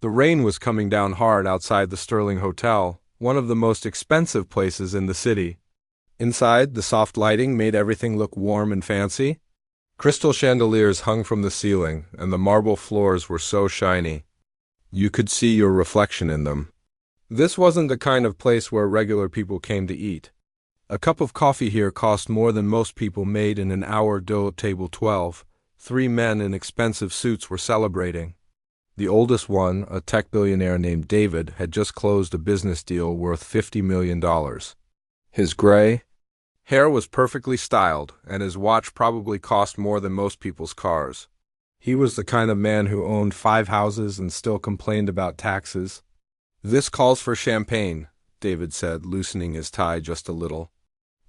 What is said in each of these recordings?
The rain was coming down hard outside the Sterling Hotel, one of the most expensive places in the city. Inside, the soft lighting made everything look warm and fancy. Crystal chandeliers hung from the ceiling, and the marble floors were so shiny. You could see your reflection in them. This wasn't the kind of place where regular people came to eat. A cup of coffee here cost more than most people made in an hour. Table 12. 3 men in expensive suits were celebrating. The oldest one, a tech billionaire named David, had just closed a business deal worth $50 million. His gray hair was perfectly styled, and his watch probably cost more than most people's cars. He was the kind of man who owned 5 houses and still complained about taxes. "This calls for champagne," David said, loosening his tie just a little.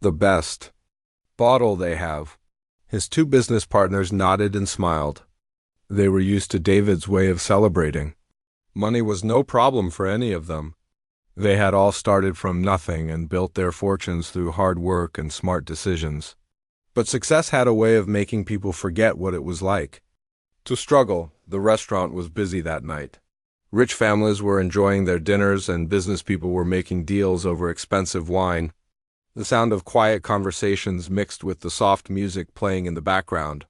"The best bottle they have." His 2 business partners nodded and smiled. They were used to David's way of celebrating. Money was no problem for any of them. They had all started from nothing and built their fortunes through hard work and smart decisions. But success had a way of making people forget what it was like to struggle. The restaurant was busy that night. Rich families were enjoying their dinners, and business people were making deals over expensive wine. The sound of quiet conversations mixed with the soft music playing in the background.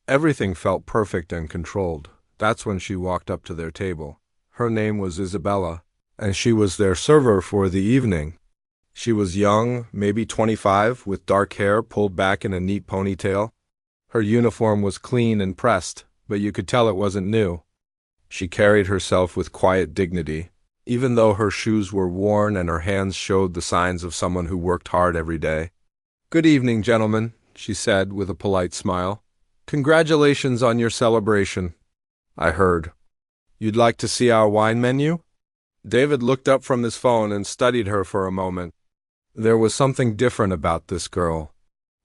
Everything felt perfect and controlled. That's when she walked up to their table. Her name was Isabella, and she was their server for the evening. She was young, maybe 25, with dark hair pulled back in a neat ponytail. Her uniform was clean and pressed, but you could tell it wasn't new. She carried herself with quiet dignity, even though her shoes were worn and her hands showed the signs of someone who worked hard every day. "Good evening, gentlemen," she said with a polite smile. "Congratulations on your celebration. I heard you'd like to see our wine menu?" David looked up from his phone and studied her for a moment. There was something different about this girl.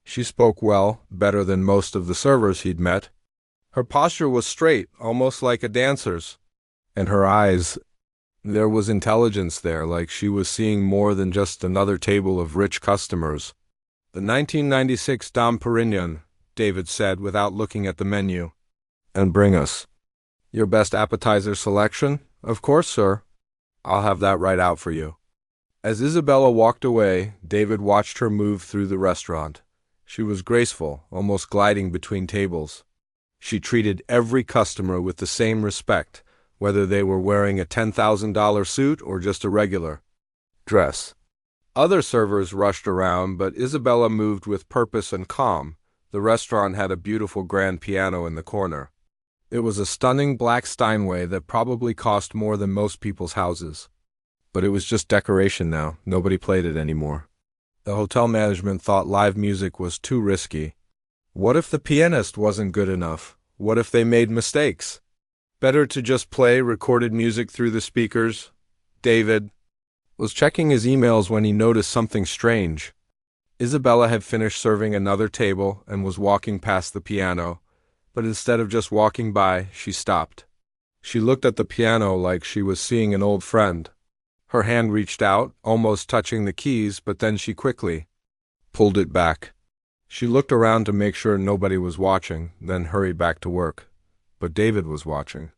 She spoke well, better than most of the servers he'd met. Her posture was straight, almost like a dancer's. And her eyes, there was intelligence there, like she was seeing more than just another table of rich customers. "The 1996 Dom Perignon," David said without looking at the menu. "And bring us your best appetizer selection?" "Of course, sir. I'll have that right out for you." As Isabella walked away, David watched her move through the restaurant. She was graceful, almost gliding between tables. She treated every customer with the same respect, whether they were wearing a $10,000 suit or just a regular dress. Other servers rushed around, but Isabella moved with purpose and calm. The restaurant had a beautiful grand piano in the corner. It was a stunning black Steinway that probably cost more than most people's houses. But it was just decoration now. Nobody played it anymore. The hotel management thought live music was too risky. What if the pianist wasn't good enough? What if they made mistakes? Better to just play recorded music through the speakers. David was checking his emails when he noticed something strange. Isabella had finished serving another table and was walking past the piano, but instead of just walking by, she stopped. She looked at the piano like she was seeing an old friend. Her hand reached out, almost touching the keys, but then she quickly pulled it back. She looked around to make sure nobody was watching, then hurried back to work. But David was watching.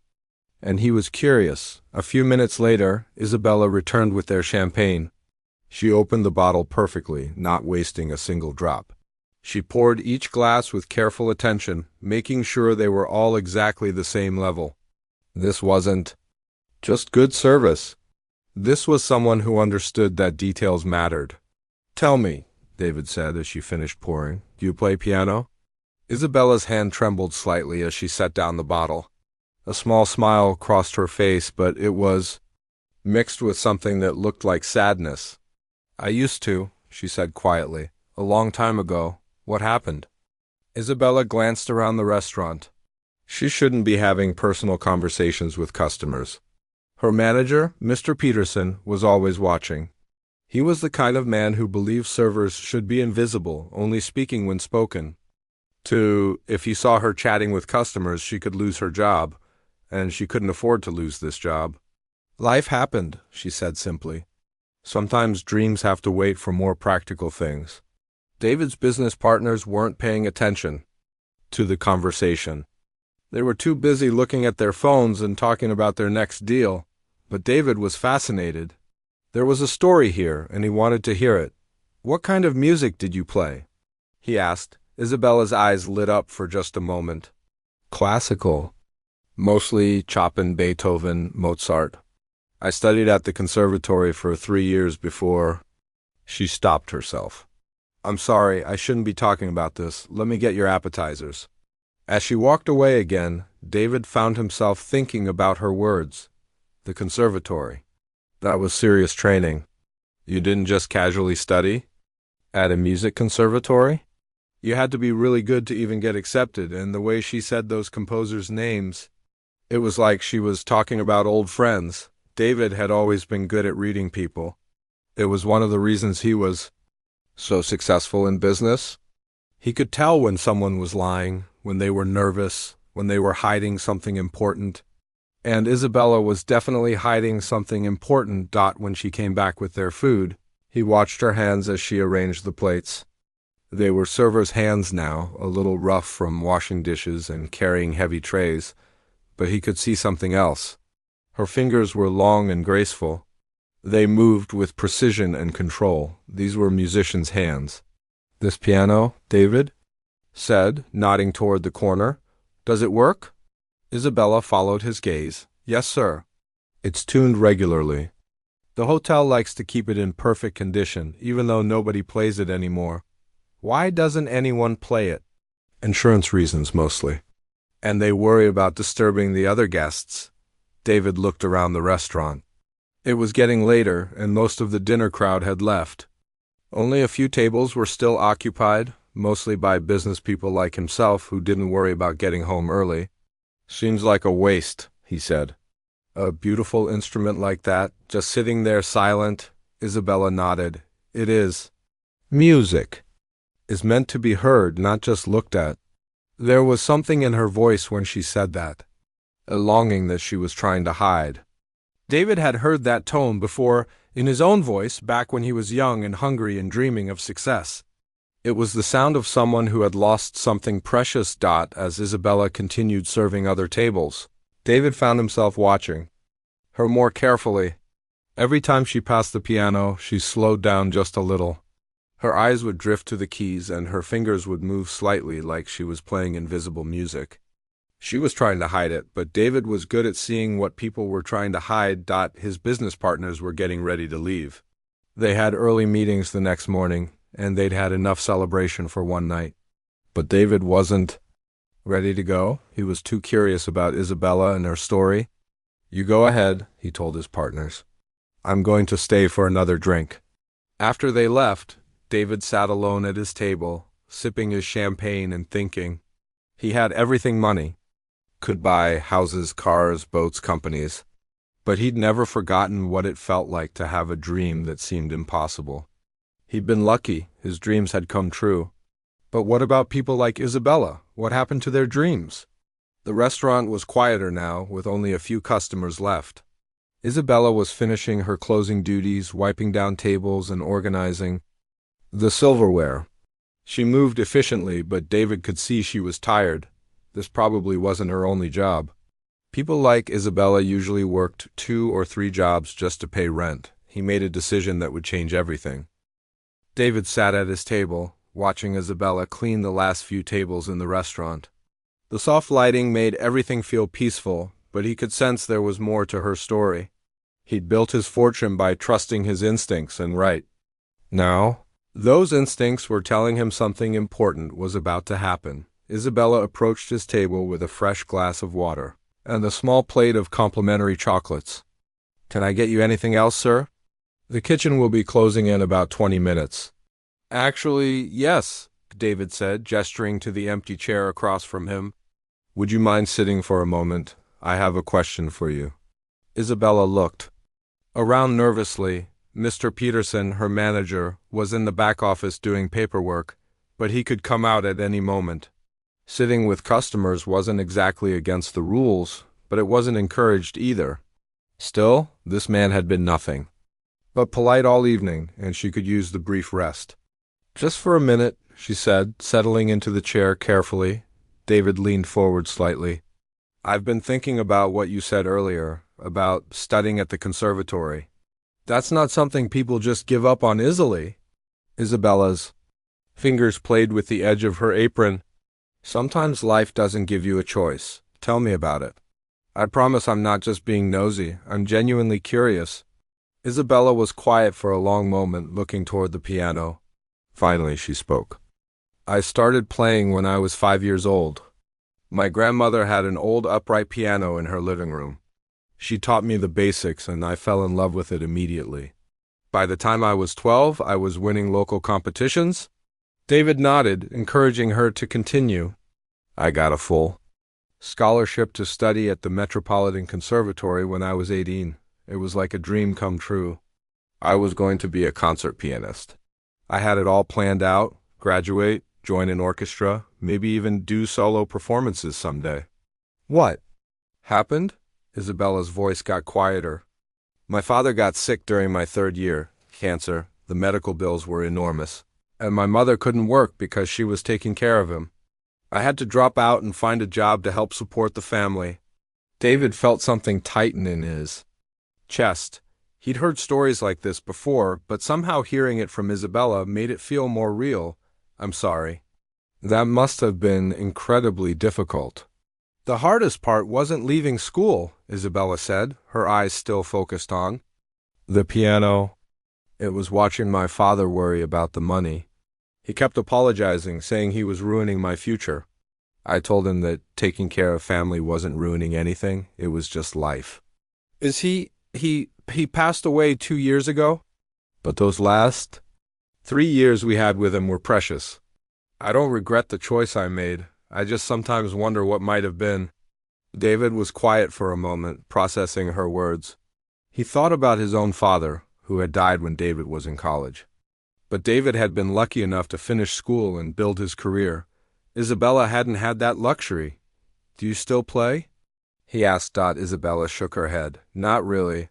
And he was curious. A few minutes later, Isabella returned with their champagne. She opened the bottle perfectly, not wasting a single drop. She poured each glass with careful attention, making sure they were all exactly the same level. This wasn't just good service. This was someone who understood that details mattered. "Tell me," David said as she finished pouring, "do you play piano?" Isabella's hand trembled slightly as she set down the bottle. A small smile crossed her face, but it was mixed with something that looked like sadness. "I used to," she said quietly. "A long time ago. What happened?" Isabella glanced around the restaurant. She shouldn't be having personal conversations with customers. Her manager, Mr. Peterson, was always watching. He was the kind of man who believed servers should be invisible, only speaking when spoken. If he saw her chatting with customers, she could lose her job, and she couldn't afford to lose this job. "Life happened," she said simply. "Sometimes dreams have to wait for more practical things." David's business partners weren't paying attention to the conversation. They were too busy looking at their phones and talking about their next deal, but David was fascinated. There was a story here, and he wanted to hear it. "What kind of music did you play?" he asked. Isabella's eyes lit up for just a moment. "Classical. Mostly Chopin, Beethoven, Mozart. I studied at the conservatory for 3 years before—" She stopped herself. "I'm sorry, I shouldn't be talking about this. Let me get your appetizers." As she walked away again, David found himself thinking about her words. The conservatory. That was serious training. You didn't just casually study? At a music conservatory? You had to be really good to even get accepted, and the way she said those composers' names, it was like she was talking about old friends. David had always been good at reading people. It was one of the reasons he was so successful in business. He could tell when someone was lying, when they were nervous, when they were hiding something important. And Isabella was definitely hiding something important. When she came back with their food, he watched her hands as she arranged the plates. They were servers' hands now, a little rough from washing dishes and carrying heavy trays, but he could see something else. Her fingers were long and graceful. They moved with precision and control. These were musicians' hands. "This piano, David?" said, nodding toward the corner. "Does it work?" Isabella followed his gaze. "Yes, sir. It's tuned regularly. The hotel likes to keep it in perfect condition, even though nobody plays it anymore." "Why doesn't anyone play it?" "Insurance reasons, mostly. And they worry about disturbing the other guests." David looked around the restaurant. It was getting later, and most of the dinner crowd had left. Only a few tables were still occupied, mostly by business people like himself who didn't worry about getting home early. "Seems like a waste," he said. "A beautiful instrument like that, just sitting there silent." Isabella nodded. "It is. Music is meant to be heard, not just looked at." There was something in her voice when she said that, a longing that she was trying to hide. David had heard that tone before, in his own voice, back when he was young and hungry and dreaming of success. It was the sound of someone who had lost something precious. As Isabella continued serving other tables, David found himself watching her more carefully. Every time she passed the piano, she slowed down just a little. Her eyes would drift to the keys, and her fingers would move slightly like she was playing invisible music. She was trying to hide it, but David was good at seeing what people were trying to hide. His business partners were getting ready to leave. They had early meetings the next morning, and they'd had enough celebration for one night. But David wasn't ready to go. He was too curious about Isabella and her story. "You go ahead," he told his partners. "I'm going to stay for another drink." After they left, David sat alone at his table, sipping his champagne and thinking. He had everything money. Could buy houses, cars, boats, companies. But he'd never forgotten what it felt like to have a dream that seemed impossible. He'd been lucky. His dreams had come true. But what about people like Isabella? What happened to their dreams? The restaurant was quieter now, with only a few customers left. Isabella was finishing her closing duties, wiping down tables and organizing the silverware. She moved efficiently, but David could see she was tired. This probably wasn't her only job. People like Isabella usually worked 2 or 3 jobs just to pay rent. He made a decision that would change everything. David sat at his table, watching Isabella clean the last few tables in the restaurant. The soft lighting made everything feel peaceful, but he could sense there was more to her story. He'd built his fortune by trusting his instincts and right. Now, those instincts were telling him something important was about to happen. Isabella approached his table with a fresh glass of water and a small plate of complimentary chocolates. "Can I get you anything else, sir? The kitchen will be closing in about 20 minutes. "Actually, yes," David said, gesturing to the empty chair across from him. "Would you mind sitting for a moment? I have a question for you." Isabella looked around nervously. Mr. Peterson, her manager, was in the back office doing paperwork, but he could come out at any moment. Sitting with customers wasn't exactly against the rules, but it wasn't encouraged either. Still, this man had been nothing but polite all evening, and she could use the brief rest. "Just for a minute," she said, settling into the chair carefully. David leaned forward slightly. I've been thinking about what you said earlier, about studying at the conservatory. That's not something people just give up on easily. Isabella's fingers played with the edge of her apron. Sometimes life doesn't give you a choice. Tell me about it. I promise I'm not just being nosy. I'm genuinely curious. Isabella was quiet for a long moment, looking toward the piano. Finally, she spoke. I started playing when I was 5 years old. My grandmother had an old upright piano in her living room. She taught me the basics, and I fell in love with it immediately. By the time I was 12, I was winning local competitions. David nodded, encouraging her to continue. I got a full scholarship to study at the Metropolitan Conservatory when I was 18. It was like a dream come true. I was going to be a concert pianist. I had it all planned out, graduate, join an orchestra, maybe even do solo performances someday. What happened? Isabella's voice got quieter. My father got sick during my 3rd year, cancer. The medical bills were enormous, and my mother couldn't work because she was taking care of him. I had to drop out and find a job to help support the family. David felt something tighten in his chest. He'd heard stories like this before, but somehow hearing it from Isabella made it feel more real. I'm sorry. That must have been incredibly difficult. The hardest part wasn't leaving school, Isabella said, her eyes still focused on the piano. It was watching my father worry about the money. He kept apologizing, saying he was ruining my future. I told him that taking care of family wasn't ruining anything, it was just life. Is he passed away 2 years ago? But those last 3 years we had with him were precious. I don't regret the choice I made. I just sometimes wonder what might have been. David was quiet for a moment, processing her words. He thought about his own father, who had died when David was in college. But David had been lucky enough to finish school and build his career. Isabella hadn't had that luxury. Do you still play? He asked. Isabella shook her head. Not really.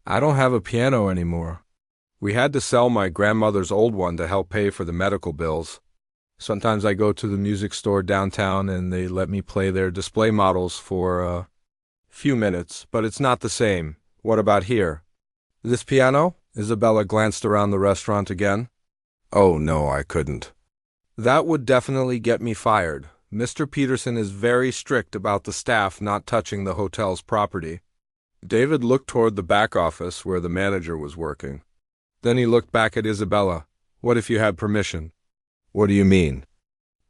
I don't have a piano anymore. We had to sell my grandmother's old one to help pay for the medical bills. Sometimes I go to the music store downtown and they let me play their display models for a few minutes, but it's not the same. What about here? This piano? Isabella glanced around the restaurant again. Oh, no, I couldn't. That would definitely get me fired. Mr. Peterson is very strict about the staff not touching the hotel's property. David looked toward the back office where the manager was working. Then he looked back at Isabella. What if you had permission? What do you mean?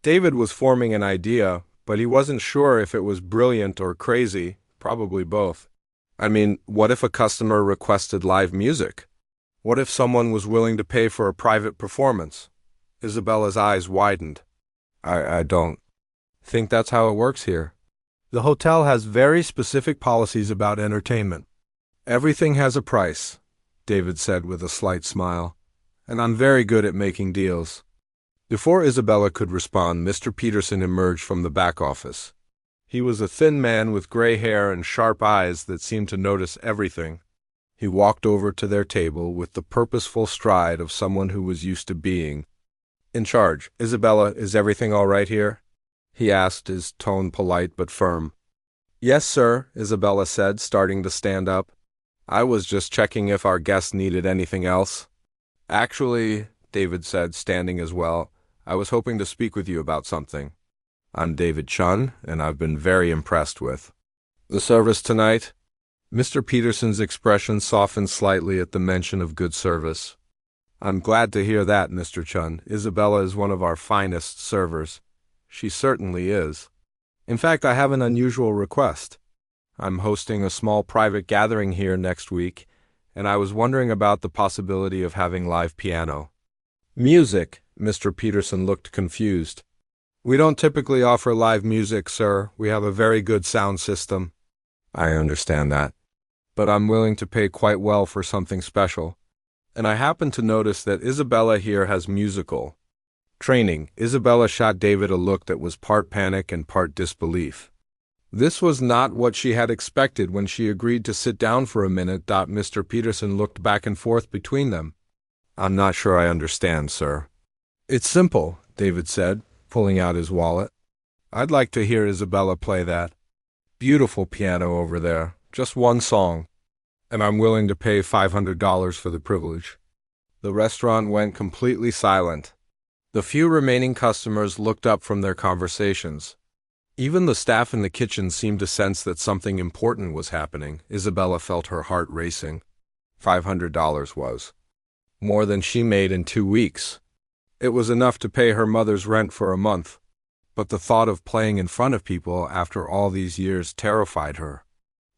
David was forming an idea, but he wasn't sure if it was brilliant or crazy, probably both. I mean, what if a customer requested live music? What if someone was willing to pay for a private performance? Isabella's eyes widened. I don't think that's how it works here. The hotel has very specific policies about entertainment. Everything has a price, David said with a slight smile, and I'm very good at making deals. Before Isabella could respond, Mr. Peterson emerged from the back office. He was a thin man with gray hair and sharp eyes that seemed to notice everything. He walked over to their table with the purposeful stride of someone who was used to being in charge. Isabella, is everything all right here? He asked, his tone polite but firm. Yes, sir, Isabella said, starting to stand up. I was just checking if our guests needed anything else. Actually, David said, standing as well, I was hoping to speak with you about something. I'm David Chun, and I've been very impressed with the service tonight. Mr. Peterson's expression softened slightly at the mention of good service. I'm glad to hear that, Mr. Chun. Isabella is one of our finest servers. She certainly is. In fact, I have an unusual request. I'm hosting a small private gathering here next week, and I was wondering about the possibility of having live piano. Music? Mr. Peterson looked confused. We don't typically offer live music, sir. We have a very good sound system. I understand that. But I'm willing to pay quite well for something special. And I happen to notice that Isabella here has musical training. Isabella shot David a look that was part panic and part disbelief. This was not what she had expected when she agreed to sit down for a minute. Mr. Peterson looked back and forth between them. I'm not sure I understand, sir. It's simple, David said, pulling out his wallet. I'd like to hear Isabella play that. Beautiful piano over there. Just one song. And I'm willing to pay $500 for the privilege. The restaurant went completely silent. The few remaining customers looked up from their conversations. Even the staff in the kitchen seemed to sense that something important was happening. Isabella felt her heart racing. $500 was more than she made in 2 weeks. It was enough to pay her mother's rent for a month. But the thought of playing in front of people after all these years terrified her.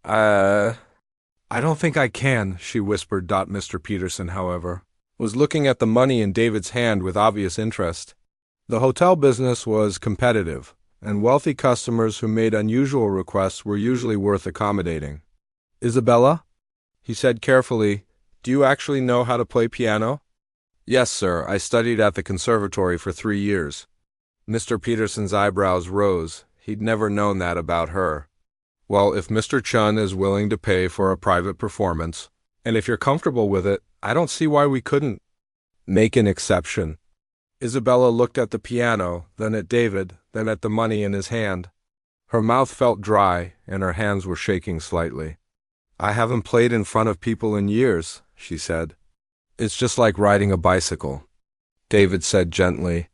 I don't think I can, she whispered. Mr. Peterson, however, was looking at the money in David's hand with obvious interest. The hotel business was competitive, and wealthy customers who made unusual requests were usually worth accommodating. Isabella? He said carefully, do you actually know how to play piano? Yes, sir. I studied at the conservatory for 3 years. Mr. Peterson's eyebrows rose. He'd never known that about her. Well, if Mr. Chun is willing to pay for a private performance, and if you're comfortable with it, I don't see why we couldn't make an exception. Isabella looked at the piano, then at David, then at the money in his hand. Her mouth felt dry, and her hands were shaking slightly. I haven't played in front of people in years, she said. It's just like riding a bicycle. David said gently,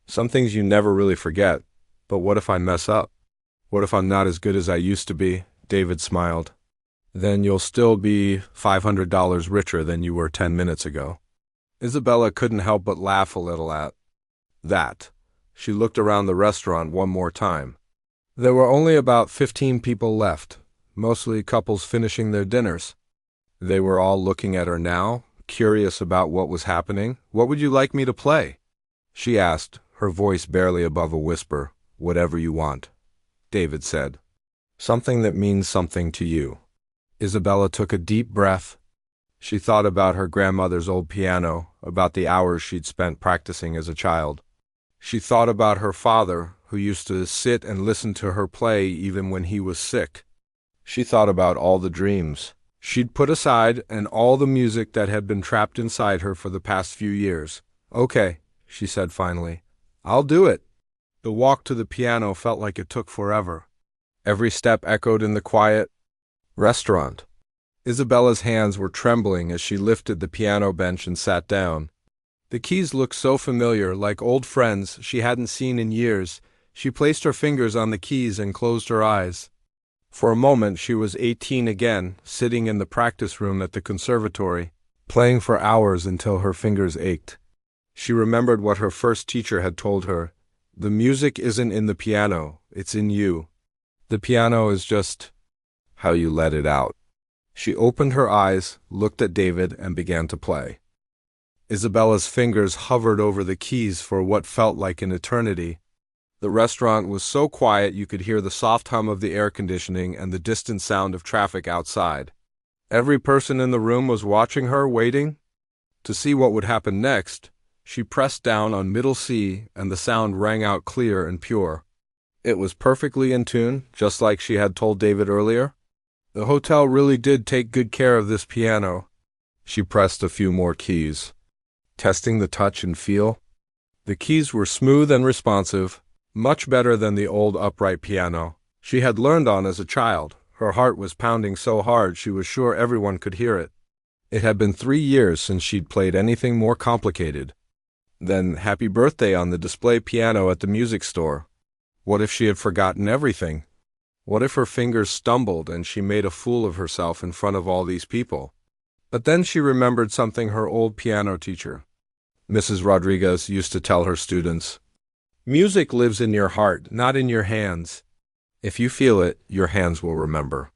some things you never really forget, but what if I mess up? What if I'm not as good as I used to be? David smiled. Then you'll still be $500 richer than you were 10 minutes ago. Isabella couldn't help but laugh a little at that. She looked around the restaurant one more time. There were only about 15 people left, mostly couples finishing their dinners. They were all looking at her now, curious about what was happening. What would you like me to play? She asked, her voice barely above a whisper. Whatever you want, David said. Something that means something to you. Isabella took a deep breath. She thought about her grandmother's old piano, about the hours she'd spent practicing as a child. She thought about her father, who used to sit and listen to her play even when he was sick. She thought about all the dreams she'd put aside and all the music that had been trapped inside her for the past few years. Okay, she said finally. I'll do it. The walk to the piano felt like it took forever. Every step echoed in the quiet restaurant. Isabella's hands were trembling as she lifted the piano bench and sat down. The keys looked so familiar, like old friends she hadn't seen in years. She placed her fingers on the keys and closed her eyes. For a moment she was 18 again, sitting in the practice room at the conservatory, playing for hours until her fingers ached. She remembered what her first teacher had told her. The music isn't in the piano, it's in you. The piano is just how you let it out. She opened her eyes, looked at David, and began to play. Isabella's fingers hovered over the keys for what felt like an eternity. The restaurant was so quiet you could hear the soft hum of the air conditioning and the distant sound of traffic outside. Every person in the room was watching her, waiting to see what would happen next. She pressed down on middle C, and the sound rang out clear and pure. It was perfectly in tune, just like she had told David earlier. The hotel really did take good care of this piano. She pressed a few more keys, testing the touch and feel. The keys were smooth and responsive, much better than the old upright piano she had learned on as a child. Her heart was pounding so hard she was sure everyone could hear it. It had been 3 years since she'd played anything more complicated than Happy Birthday on the display piano at the music store. What if she had forgotten everything? What if her fingers stumbled and she made a fool of herself in front of all these people? But then she remembered something her old piano teacher, Mrs. Rodriguez, used to tell her students. Music lives in your heart, not in your hands. If you feel it, your hands will remember.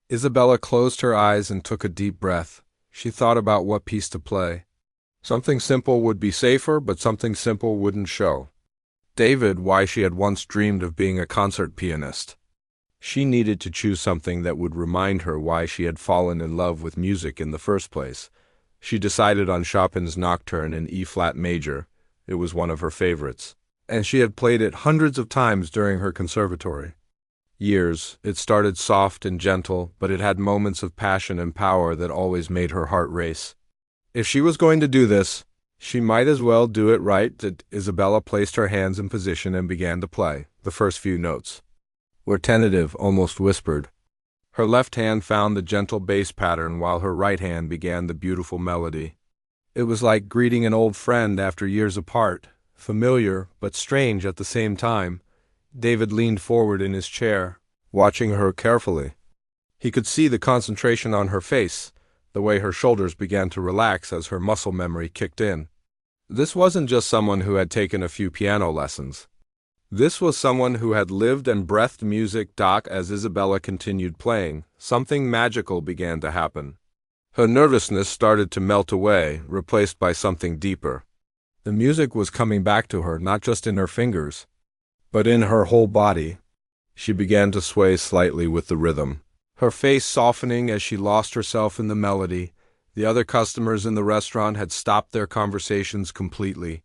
Isabella closed her eyes and took a deep breath. She thought about what piece to play. Something simple would be safer, but something simple wouldn't show David why she had once dreamed of being a concert pianist. She needed to choose something that would remind her why she had fallen in love with music in the first place. She decided on Chopin's Nocturne in E-flat major. It was one of her favorites, and she had played it hundreds of times during her conservatory years. It started soft and gentle, but it had moments of passion and power that always made her heart race. If she was going to do this, she might as well do it right. Isabella placed her hands in position and began to play the first few notes. were tentative, almost whispered. Her left hand found the gentle bass pattern while her right hand began the beautiful melody. It was like greeting an old friend after years apart, familiar but strange at the same time. David leaned forward in his chair, watching her carefully. He could see the concentration on her face, the way her shoulders began to relax as her muscle memory kicked in. This wasn't just someone who had taken a few piano lessons. This was someone who had lived and breathed music. As Isabella continued playing, something magical began to happen. Her nervousness started to melt away, replaced by something deeper. The music was coming back to her, not just in her fingers, but in her whole body. She began to sway slightly with the rhythm, her face softening as she lost herself in the melody. The other customers in the restaurant had stopped their conversations completely.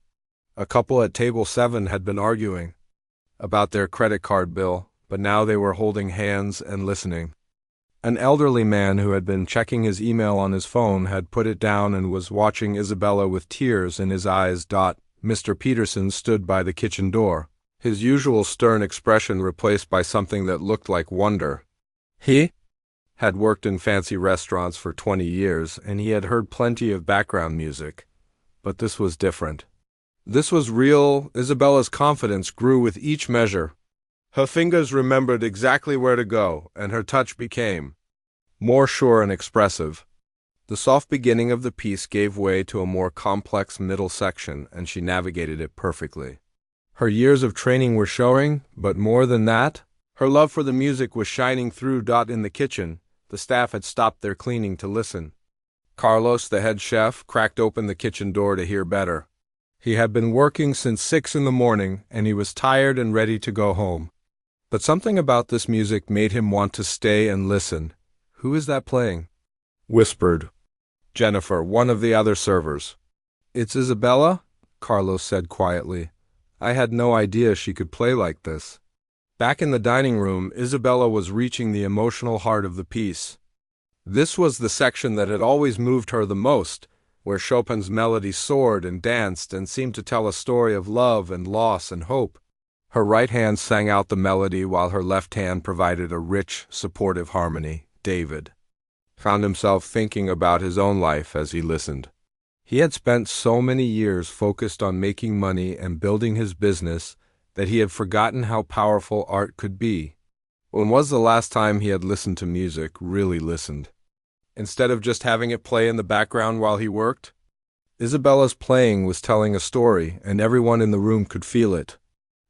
A couple at table 7 had been arguing about their credit card bill, but now they were holding hands and listening. An elderly man who had been checking his email on his phone had put it down and was watching Isabella with tears in his eyes. Mr. Peterson stood by the kitchen door, his usual stern expression replaced by something that looked like wonder. He had worked in fancy restaurants for 20 years, and he had heard plenty of background music. But this was different. This was real. Isabella's confidence grew with each measure. Her fingers remembered exactly where to go, and her touch became more sure and expressive. The soft beginning of the piece gave way to a more complex middle section, and she navigated it perfectly. Her years of training were showing, but more than that, her love for the music was shining through. In the kitchen, the staff had stopped their cleaning to listen. Carlos, the head chef, cracked open the kitchen door to hear better. He had been working since 6 in the morning, and he was tired and ready to go home. But something about this music made him want to stay and listen. "Who is that playing?" whispered Jennifer, one of the other servers. "It's Isabella," Carlos said quietly. "I had no idea she could play like this." Back in the dining room, Isabella was reaching the emotional heart of the piece. This was the section that had always moved her the most, where Chopin's melody soared and danced and seemed to tell a story of love and loss and hope. Her right hand sang out the melody while her left hand provided a rich, supportive harmony. David found himself thinking about his own life as he listened. He had spent so many years focused on making money and building his business that he had forgotten how powerful art could be. When was the last time he had listened to music, really listened? Instead of just having it play in the background while he worked? Isabella's playing was telling a story, and everyone in the room could feel it.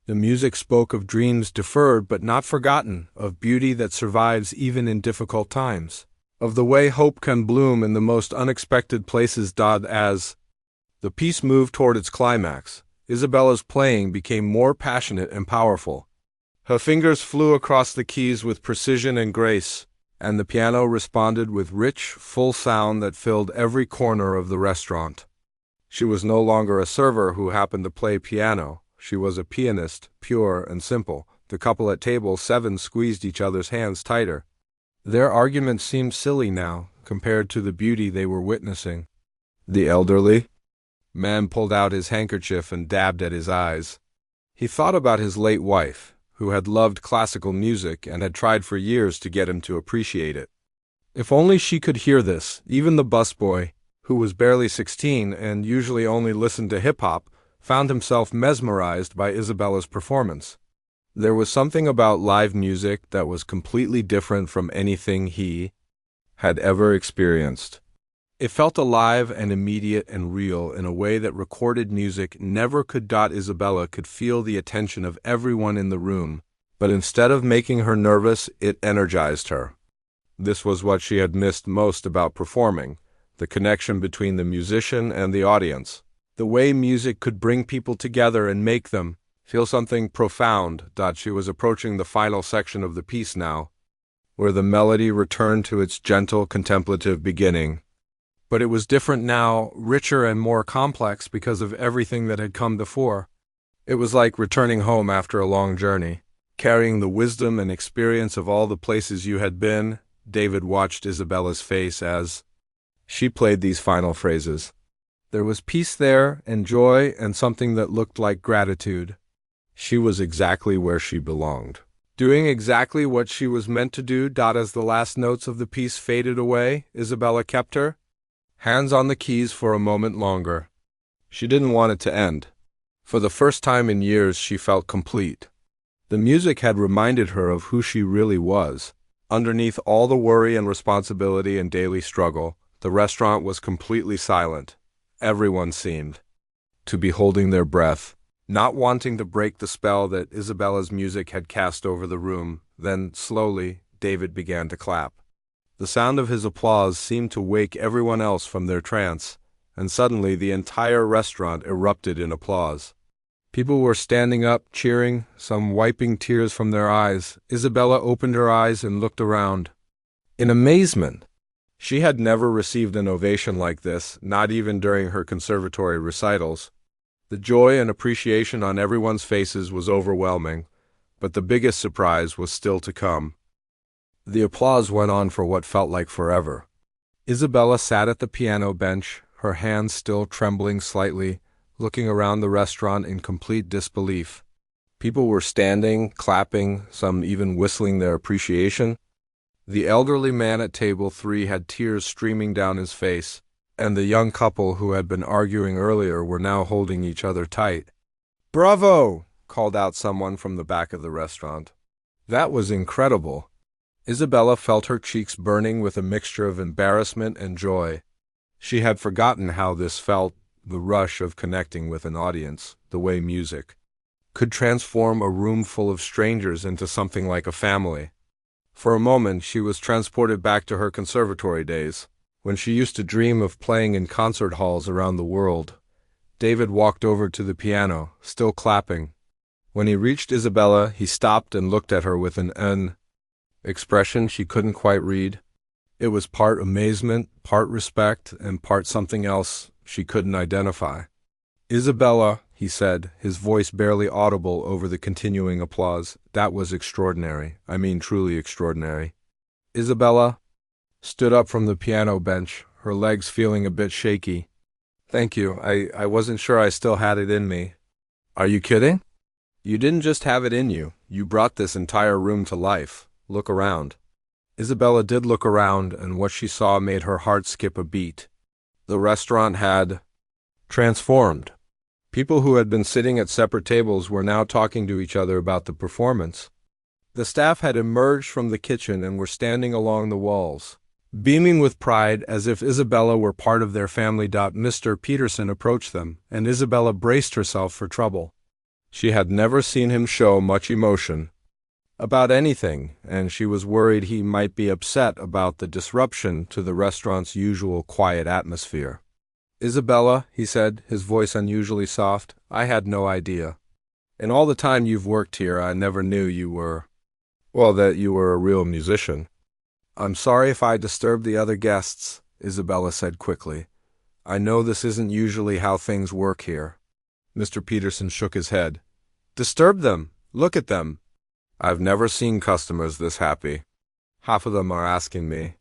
The music spoke of dreams deferred but not forgotten, of beauty that survives even in difficult times, of the way hope can bloom in the most unexpected places. As the piece moved toward its climax, Isabella's playing became more passionate and powerful. Her fingers flew across the keys with precision and grace, and the piano responded with rich, full sound that filled every corner of the restaurant. She was no longer a server who happened to play piano. She was a pianist, pure and simple. The couple at table 7 squeezed each other's hands tighter. Their argument seemed silly now, compared to the beauty they were witnessing. The elderly man pulled out his handkerchief and dabbed at his eyes. He thought about his late wife, who had loved classical music and had tried for years to get him to appreciate it. If only she could hear this. Even the busboy, who was barely 16 and usually only listened to hip-hop, found himself mesmerized by Isabella's performance. There was something about live music that was completely different from anything he had ever experienced. It felt alive and immediate and real in a way that recorded music never could. Isabella could feel the attention of everyone in the room, but instead of making her nervous, it energized her. This was what she had missed most about performing, the connection between the musician and the audience, the way music could bring people together and make them feel something profound. She was approaching the final section of the piece now, where the melody returned to its gentle, contemplative beginning. But it was different now, richer and more complex because of everything that had come before. It was like returning home after a long journey, carrying the wisdom and experience of all the places you had been. David watched Isabella's face as she played these final phrases. There was peace there, and joy, and something that looked like gratitude. She was exactly where she belonged. Doing exactly what she was meant to do. As the last notes of the piece faded away, Isabella kept her hands on the keys for a moment longer. She didn't want it to end. For the first time in years, she felt complete. The music had reminded her of who she really was. Underneath all the worry and responsibility and daily struggle, the restaurant was completely silent. Everyone seemed to be holding their breath, not wanting to break the spell that Isabella's music had cast over the room. Then, slowly, David began to clap. The sound of his applause seemed to wake everyone else from their trance, and suddenly the entire restaurant erupted in applause. People were standing up, cheering, some wiping tears from their eyes. Isabella opened her eyes and looked around in amazement. She had never received an ovation like this, not even during her conservatory recitals. The joy and appreciation on everyone's faces was overwhelming, but the biggest surprise was still to come. The applause went on for what felt like forever. Isabella sat at the piano bench, her hands still trembling slightly, looking around the restaurant in complete disbelief. People were standing, clapping, some even whistling their appreciation. The elderly man at table 3 had tears streaming down his face, and the young couple who had been arguing earlier were now holding each other tight. "Bravo!" called out someone from the back of the restaurant. That was incredible. Isabella felt her cheeks burning with a mixture of embarrassment and joy. She had forgotten how this felt, the rush of connecting with an audience, the way music could transform a room full of strangers into something like a family. For a moment, she was transported back to her conservatory days, when she used to dream of playing in concert halls around the world. David walked over to the piano, still clapping. When he reached Isabella, he stopped and looked at her with an expression she couldn't quite read. It was part amazement, part respect, and part something else she couldn't identify. "Isabella," he said, his voice barely audible over the continuing applause, "that was extraordinary. I mean truly extraordinary." Isabella stood up from the piano bench, her legs feeling a bit shaky. "Thank you. I wasn't sure I still had it in me." "Are you kidding? You didn't just have it in you. You brought this entire room to life. Look around." Isabella did look around, and what she saw made her heart skip a beat. The restaurant had transformed. People who had been sitting at separate tables were now talking to each other about the performance. The staff had emerged from the kitchen and were standing along the walls, beaming with pride as if Isabella were part of their family. Mr. Peterson approached them, and Isabella braced herself for trouble. She had never seen him show much emotion about anything, and she was worried he might be upset about the disruption to the restaurant's usual quiet atmosphere. "Isabella," he said, his voice unusually soft, "I had no idea. In all the time you've worked here, I never knew that you were a real musician." "I'm sorry if I disturbed the other guests," Isabella said quickly. "I know this isn't usually how things work here." Mr. Peterson shook his head. "Disturb them? Look at them. I've never seen customers this happy. Half of them are asking me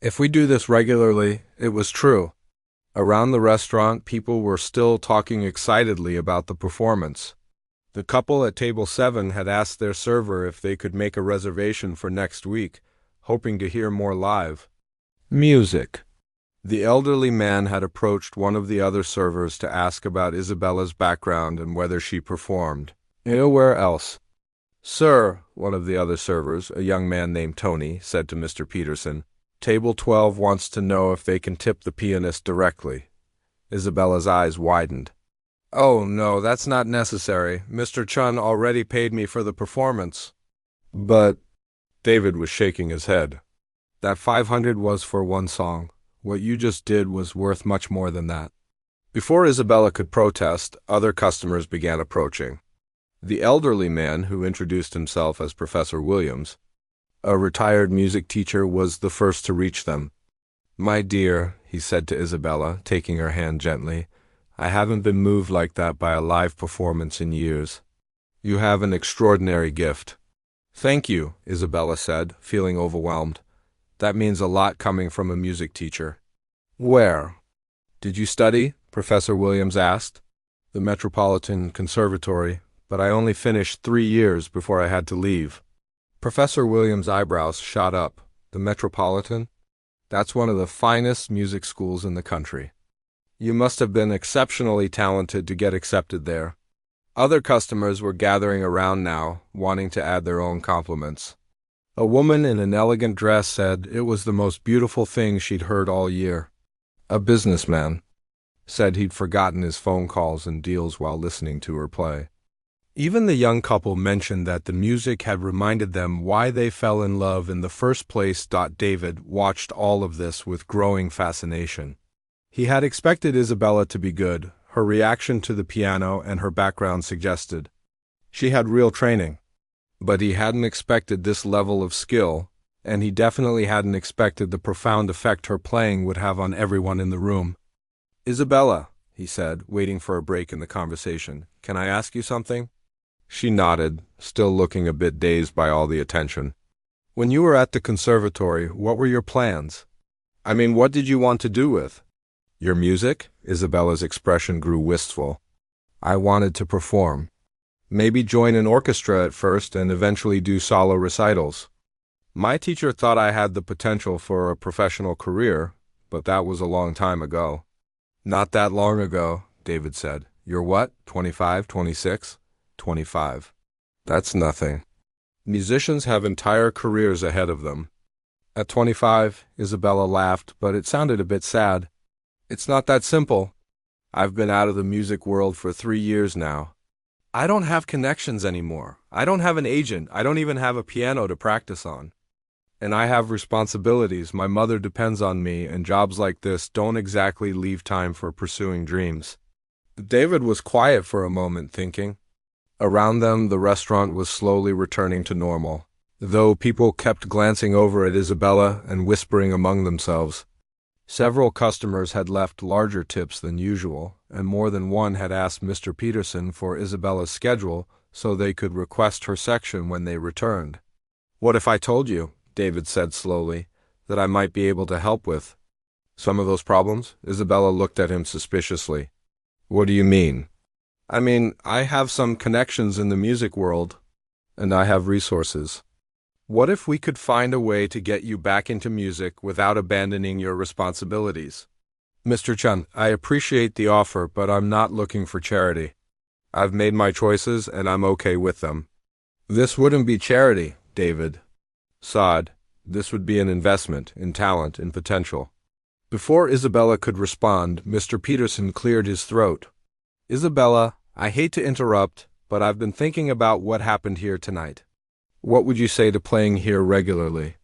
if we do this regularly." It was true. Around the restaurant, people were still talking excitedly about the performance. The couple at table 7 had asked their server if they could make a reservation for next week, hoping to hear more live music. The elderly man had approached one of the other servers to ask about Isabella's background and whether she performed anywhere else. "Sir," one of the other servers, a young man named Tony, said to Mr. Peterson, "Table 12 wants to know if they can tip the pianist directly." Isabella's eyes widened. "Oh, no, that's not necessary. Mr. Chun already paid me for the performance." "But—" David was shaking his head. "That 500 was for one song. What you just did was worth much more than that." Before Isabella could protest, other customers began approaching. The elderly man, who introduced himself as Professor Williams, a retired music teacher, was the first to reach them. "My dear," he said to Isabella, taking her hand gently, "I haven't been moved like that by a live performance in years. You have an extraordinary gift." "Thank you," Isabella said, feeling overwhelmed. "That means a lot coming from a music teacher." "Where did you study?" Professor Williams asked. "The Metropolitan Conservatory, but I only finished 3 years before I had to leave." Professor Williams' eyebrows shot up. The Metropolitan? That's one of the finest music schools in the country. You must have been exceptionally talented to get accepted there. Other customers were gathering around now, wanting to add their own compliments. A woman in an elegant dress said it was the most beautiful thing she'd heard all year. A businessman said he'd forgotten his phone calls and deals while listening to her play. Even the young couple mentioned that the music had reminded them why they fell in love in the first place. David watched all of this with growing fascination. He had expected Isabella to be good. Her reaction to the piano and her background suggested she had real training. But he hadn't expected this level of skill, and he definitely hadn't expected the profound effect her playing would have on everyone in the room. "Isabella," he said, waiting for a break in the conversation, "can I ask you something?" She nodded, still looking a bit dazed by all the attention. "When you were at the conservatory, what were your plans? I mean, what did you want to do with your music?" Isabella's expression grew wistful. "I wanted to perform. Maybe join an orchestra at first and eventually do solo recitals. My teacher thought I had the potential for a professional career, but that was a long time ago." "Not that long ago," David said. "You're what, 25, 26? 25. That's nothing. Musicians have entire careers ahead of them." At 25, Isabella laughed, but it sounded a bit sad. "It's not that simple. I've been out of the music world for 3 years now. I don't have connections anymore. I don't have an agent. I don't even have a piano to practice on. And I have responsibilities. My mother depends on me, and jobs like this don't exactly leave time for pursuing dreams." David was quiet for a moment, thinking. Around them, the restaurant was slowly returning to normal, though people kept glancing over at Isabella and whispering among themselves. Several customers had left larger tips than usual, and more than one had asked Mr. Peterson for Isabella's schedule so they could request her section when they returned. "What if I told you," David said slowly, "that I might be able to help with some of those problems?" Isabella looked at him suspiciously. "What do you mean?" "I mean, I have some connections in the music world, and I have resources. What if we could find a way to get you back into music without abandoning your responsibilities?" "Mr. Chun, I appreciate the offer, but I'm not looking for charity. I've made my choices, and I'm okay with them." "This wouldn't be charity," David sighed. "This would be an investment in talent and potential." Before Isabella could respond, Mr. Peterson cleared his throat. "Isabella, I hate to interrupt, but I've been thinking about what happened here tonight. What would you say to playing here regularly?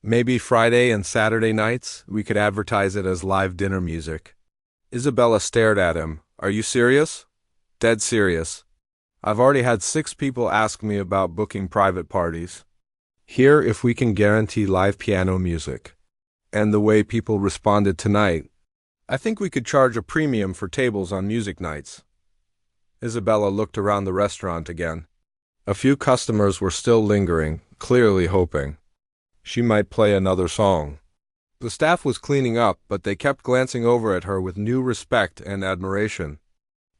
Maybe Friday and Saturday nights, we could advertise it as live dinner music." Isabella stared at him. "Are you serious?" "Dead serious. I've already had 6 people ask me about booking private parties here if we can guarantee live piano music. And the way people responded tonight, I think we could charge a premium for tables on music nights." Isabella looked around the restaurant again. A few customers were still lingering, clearly hoping she might play another song. The staff was cleaning up, but they kept glancing over at her with new respect and admiration.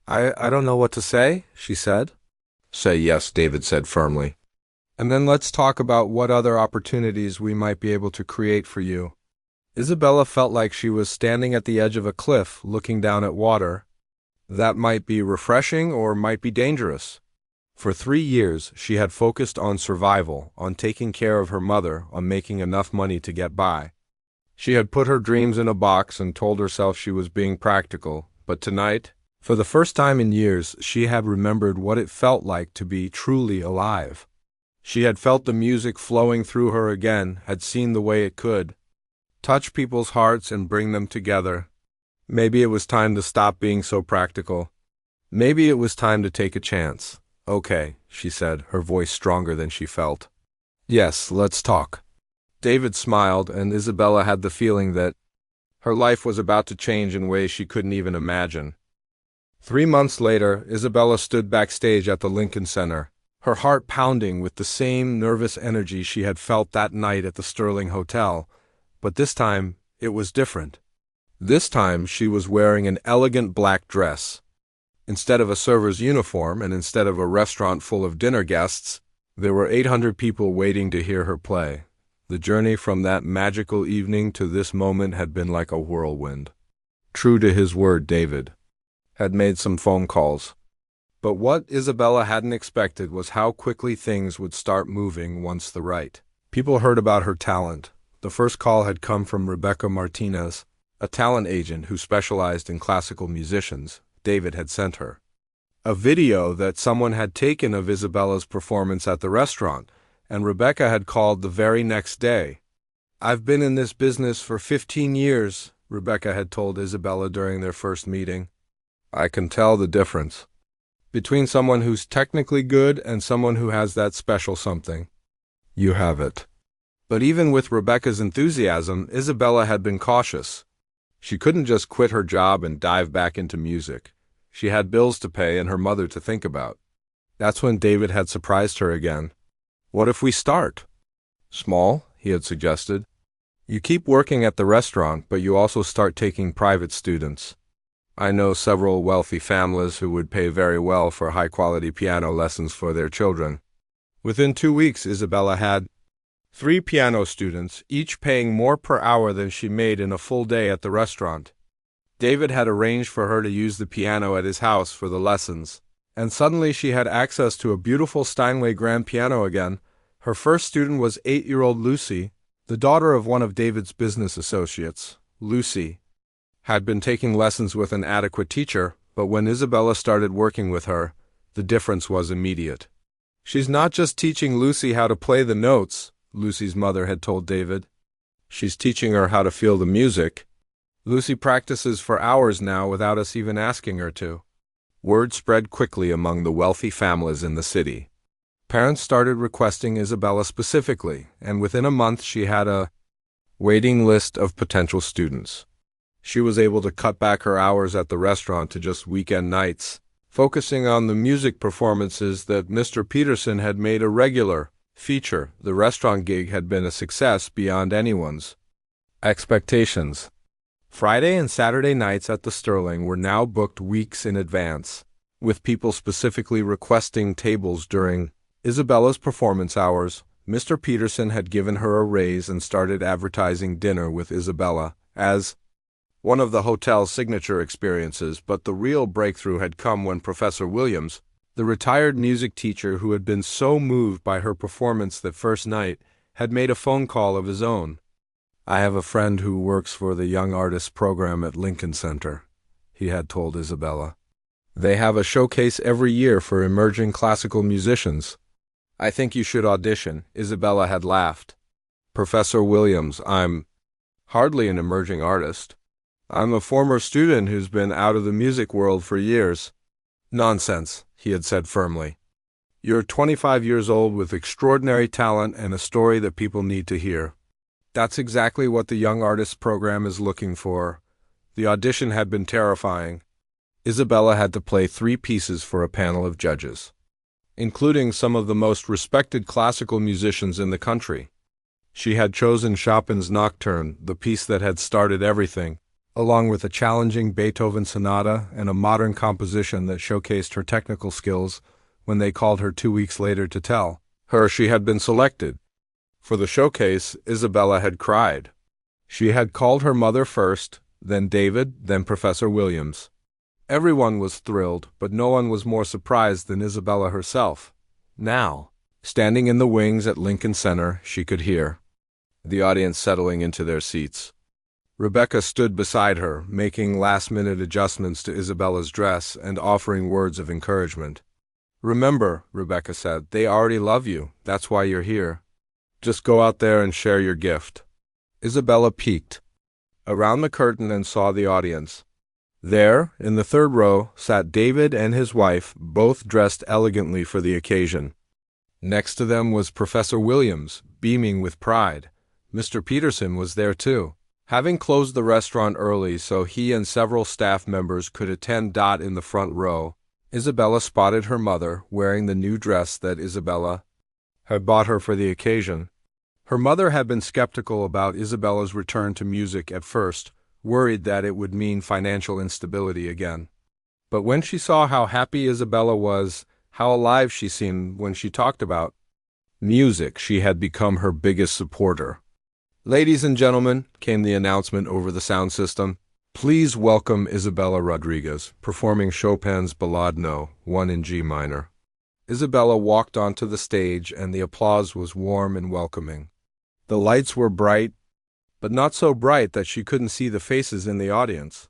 I don't know what to say," she said. "Say yes," David said firmly. "And then let's talk about what other opportunities we might be able to create for you." Isabella felt like she was standing at the edge of a cliff, looking down at water. That might be refreshing or might be dangerous. For 3 years, she had focused on survival, on taking care of her mother, on making enough money to get by. She had put her dreams in a box and told herself she was being practical, but tonight, for the first time in years, she had remembered what it felt like to be truly alive. She had felt the music flowing through her again, had seen the way it could touch people's hearts and bring them together. Maybe it was time to stop being so practical. Maybe it was time to take a chance. "Okay," she said, her voice stronger than she felt. "Yes, let's talk." David smiled, and Isabella had the feeling that her life was about to change in ways she couldn't even imagine. 3 months later, Isabella stood backstage at the Lincoln Center, her heart pounding with the same nervous energy she had felt that night at the Sterling Hotel. But this time, it was different. This time, she was wearing an elegant black dress. Instead of a server's uniform and instead of a restaurant full of dinner guests, There were 800 people waiting to hear her play. The journey from that magical evening to this moment had been like a whirlwind. True to his word, David had made some phone calls. But what Isabella hadn't expected was how quickly things would start moving once the right people heard about her talent. The first call had come from Rebecca Martinez, a talent agent who specialized in classical musicians. David had sent her a video that someone had taken of Isabella's performance at the restaurant, and Rebecca had called the very next day. "I've been in this business for 15 years, Rebecca had told Isabella during their first meeting. "I can tell the difference between someone who's technically good and someone who has that special something. You have it." But even with Rebecca's enthusiasm, Isabella had been cautious. She couldn't just quit her job and dive back into music. She had bills to pay and her mother to think about. That's when David had surprised her again. "What if we start small?" he had suggested. "You keep working at the restaurant, but you also start taking private students. I know several wealthy families who would pay very well for high-quality piano lessons for their children." Within 2 weeks, Isabella had 3 piano students, each paying more per hour than she made in a full day at the restaurant. David had arranged for her to use the piano at his house for the lessons, and suddenly she had access to a beautiful Steinway grand piano again. Her first student was 8-year-old Lucy, the daughter of one of David's business associates. Lucy had been taking lessons with an adequate teacher, but when Isabella started working with her, the difference was immediate. "She's not just teaching Lucy how to play the notes," Lucy's mother had told David. "She's teaching her how to feel the music. Lucy practices for hours now without us even asking her to." Word spread quickly among the wealthy families in the city. Parents started requesting Isabella specifically, and within a month she had a waiting list of potential students. She was able to cut back her hours at the restaurant to just weekend nights, focusing on the music performances that Mr. Peterson had made a regular feature. The restaurant gig had been a success beyond anyone's expectations. Friday and Saturday nights at the Sterling were now booked weeks in advance, with people specifically requesting tables during Isabella's performance hours. Mr. Peterson had given her a raise and started advertising dinner with Isabella as one of the hotel's signature experiences, but the real breakthrough had come when Professor Williams, the retired music teacher who had been so moved by her performance that first night, had made a phone call of his own. "I have a friend who works for the Young Artists program at Lincoln Center," he had told Isabella. "They have a showcase every year for emerging classical musicians. I think you should audition." Isabella had laughed. "Professor Williams, I'm hardly an emerging artist. I'm a former student who's been out of the music world for years." "Nonsense," he had said firmly. "You're 25 years old with extraordinary talent and a story that people need to hear. That's exactly what the Young Artists program is looking for." The audition had been terrifying. Isabella had to play 3 pieces for a panel of judges, including some of the most respected classical musicians in the country. She had chosen Chopin's Nocturne, the piece that had started everything, along with a challenging Beethoven sonata and a modern composition that showcased her technical skills. When they called her 2 weeks later to tell her she had been selected for the showcase, Isabella had cried. She had called her mother first, then David, then Professor Williams. Everyone was thrilled, but no one was more surprised than Isabella herself. Now, standing in the wings at Lincoln Center, she could hear the audience settling into their seats. Rebecca stood beside her, making last-minute adjustments to Isabella's dress and offering words of encouragement. "Remember," Rebecca said, "they already love you. That's why you're here. Just go out there and share your gift." Isabella peeked around the curtain and saw the audience. There, in the third row, sat David and his wife, both dressed elegantly for the occasion. Next to them was Professor Williams, beaming with pride. Mr. Peterson was there too, having closed the restaurant early so he and several staff members could attend. In the front row, Isabella spotted her mother, wearing the new dress that Isabella had bought her for the occasion. Her mother had been skeptical about Isabella's return to music at first, worried that it would mean financial instability again. But when she saw how happy Isabella was, how alive she seemed when she talked about Music, she had become her biggest supporter. "Ladies and gentlemen," came the announcement over the sound system, "please welcome Isabella Rodriguez, performing Chopin's Ballade No. 1 in G minor." Isabella walked onto the stage, and the applause was warm and welcoming. The lights were bright, but not so bright that she couldn't see the faces in the audience.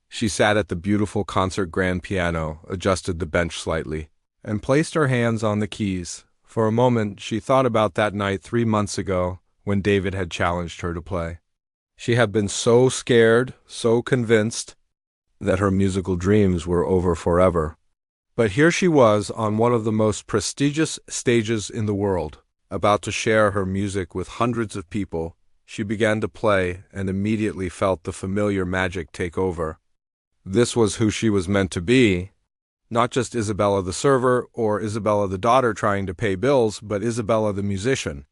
She sat at the beautiful concert grand piano, adjusted the bench slightly, and placed her hands on the keys. For a moment, she thought about that night 3 months ago when David had challenged her to play. She had been so scared, so convinced, that her musical dreams were over forever. But here she was on one of the most prestigious stages in the world, about to share her music with hundreds of people. She began to play and immediately felt the familiar magic take over. This was who she was meant to be. Not just Isabella the server or Isabella the daughter trying to pay bills, but Isabella the musician.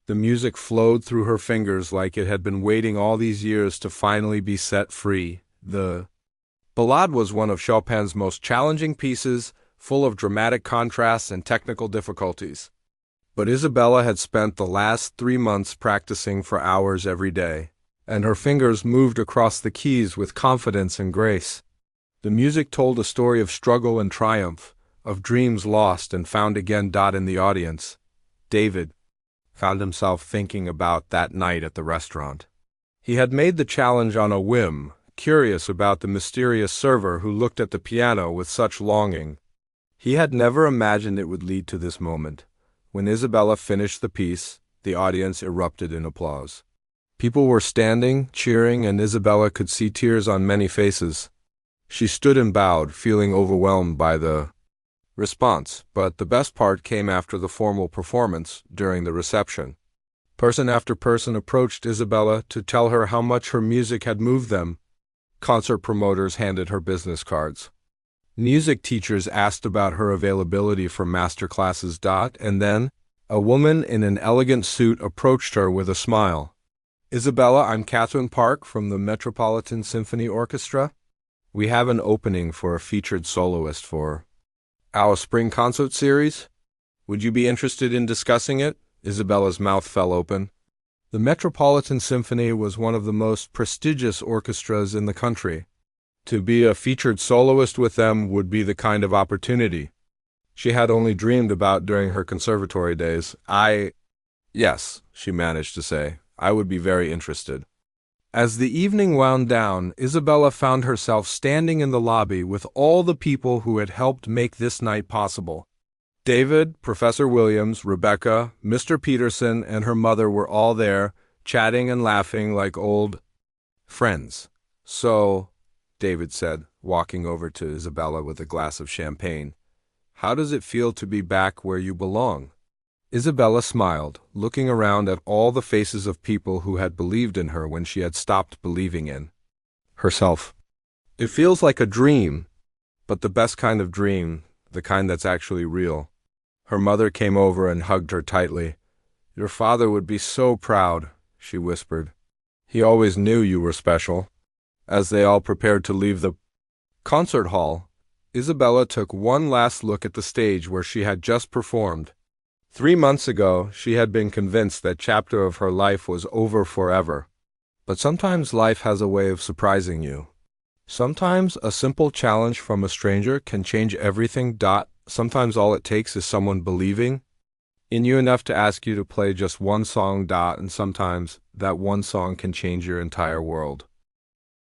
The music flowed through her fingers like it had been waiting all these years to finally be set free. The Ballade was one of Chopin's most challenging pieces, full of dramatic contrasts and technical difficulties. But Isabella had spent the last 3 months practicing for hours every day, and her fingers moved across the keys with confidence and grace. The music told a story of struggle and triumph, of dreams lost and found again. In the audience, David found himself thinking about that night at the restaurant. He had made the challenge on a whim, curious about the mysterious server who looked at the piano with such longing. He had never imagined it would lead to this moment. When Isabella finished the piece, the audience erupted in applause. People were standing, cheering, and Isabella could see tears on many faces. She stood and bowed, feeling overwhelmed by the response, but the best part came after the formal performance, during the reception. Person after person approached Isabella to tell her how much her music had moved them. Concert promoters handed her business cards. Music teachers asked about her availability for master classes. And then, a woman in an elegant suit approached her with a smile. "Isabella, I'm Catherine Park from the Metropolitan Symphony Orchestra. We have an opening for a featured soloist for our spring concert series. Would you be interested in discussing it?" Isabella's mouth fell open. The Metropolitan Symphony was one of the most prestigious orchestras in the country. To be a featured soloist with them would be the kind of opportunity she had only dreamed about during her conservatory days. Yes, she managed to say, "I would be very interested." As the evening wound down, Isabella found herself standing in the lobby with all the people who had helped make this night possible. David, Professor Williams, Rebecca, Mr. Peterson, and her mother were all there, chatting and laughing like old friends. "So," David said, walking over to Isabella with a glass of champagne, "how does it feel to be back where you belong?" Isabella smiled, looking around at all the faces of people who had believed in her when she had stopped believing in herself. "It feels like a dream, but the best kind of dream, the kind that's actually real." Her mother came over and hugged her tightly. "Your father would be so proud," she whispered. "He always knew you were special." As they all prepared to leave the concert hall, Isabella took one last look at the stage where she had just performed. 3 months ago, she had been convinced that chapter of her life was over forever. But sometimes life has a way of surprising you. Sometimes a simple challenge from a stranger can change everything. Sometimes all it takes is someone believing in you enough to ask you to play just one song. And sometimes that one song can change your entire world.